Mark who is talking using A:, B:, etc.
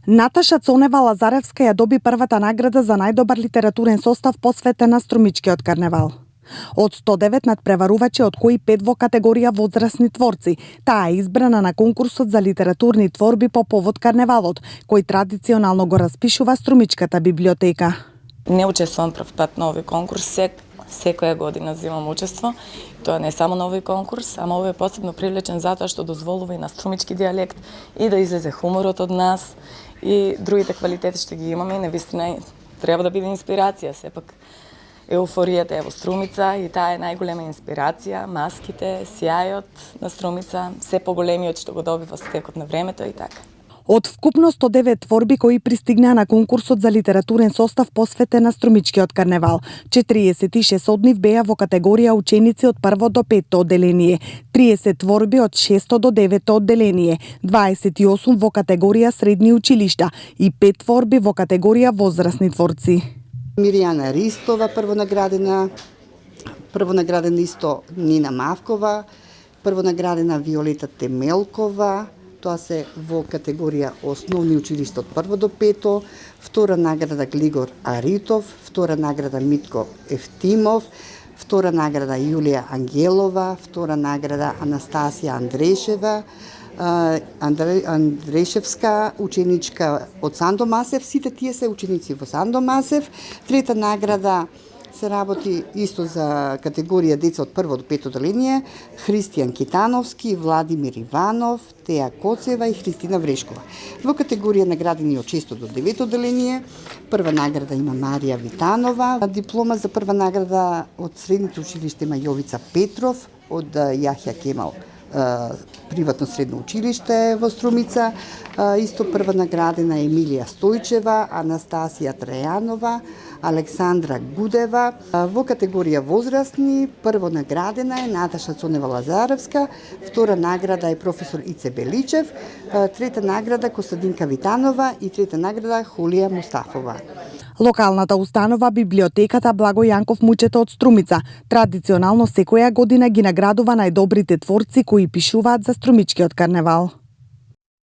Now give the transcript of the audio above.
A: Наташа Цонева Лазаревска ја доби првата награда за најдобар литературен состав посветен на Струмичкиот карневал. Од 109 надпреварувачи, од кои 5 во категорија возрастни творци, таа е избрана на конкурсот за литературни творби по повод карневалот, кој традиционално го распишува Струмичката библиотека.
B: Не учествувам прв пат на овој конкурс, секоја година земам учество. Тоа не е само нови конкурс, ама овој е посебно привлечен затоа што дозволува и на струмички дијалект и да излезе хуморот од нас и другите квалитети што ги имаме и навистина треба да биде инспирација, сепак еуфоријата е во Струмица и таа е најголема инспирација, маските, сјајот на Струмица, се поголемиот што го добива со текот на времето и така.
A: Од вкупно 109 творби кои пристигнаа на конкурсот за литературен состав посветен на Струмичкиот карневал, 46 од нив беа во категорија ученици од 1 до 5 одделение, 30 творби од 6 до 9 одделение, 28 во категорија средни училишта и 5 творби во категорија возрастни творци.
C: Миријана Ристова, првонаградена исто Нина Мавкова, првонаградена Виолета Темелкова, тоа се во категорија основни училишта од 1 до 5, втора награда Глигор Аритов, втора награда Митко Ефтимов, втора награда Јулија Ангелова, втора награда Анастасија Андрешевска, ученичка од Сандо Масев, сите тие се ученици во Сандо Масев. Трета награда се работи исто за категорија деца од 1 до 5 одделение, Христијан Китановски, Владимир Иванов, Теја Коцева и Христина Врешкова. Во категорија наградени од 6 до 9 одделение, прва награда има Марија Витанова, диплома за прва награда од средното училиште има Јовица Петров, од Јахја Кемал приватно средно училиште во Струмица, исто прва наградена Емилија Стојчева, Анастасија Трајанова, Александра Гудева. Во категорија возрастни, прво наградена е Наташа Цонева Лазаревска, втора награда е професор Ице Беличев, трета награда Костадинка Витанова и трета награда Хулија Мустафова.
A: Локалната установа библиотеката Благо Јанков Мучето од Струмица традиционално секоја година ги наградува најдобрите творци кои пишуваат за Струмичкиот карневал.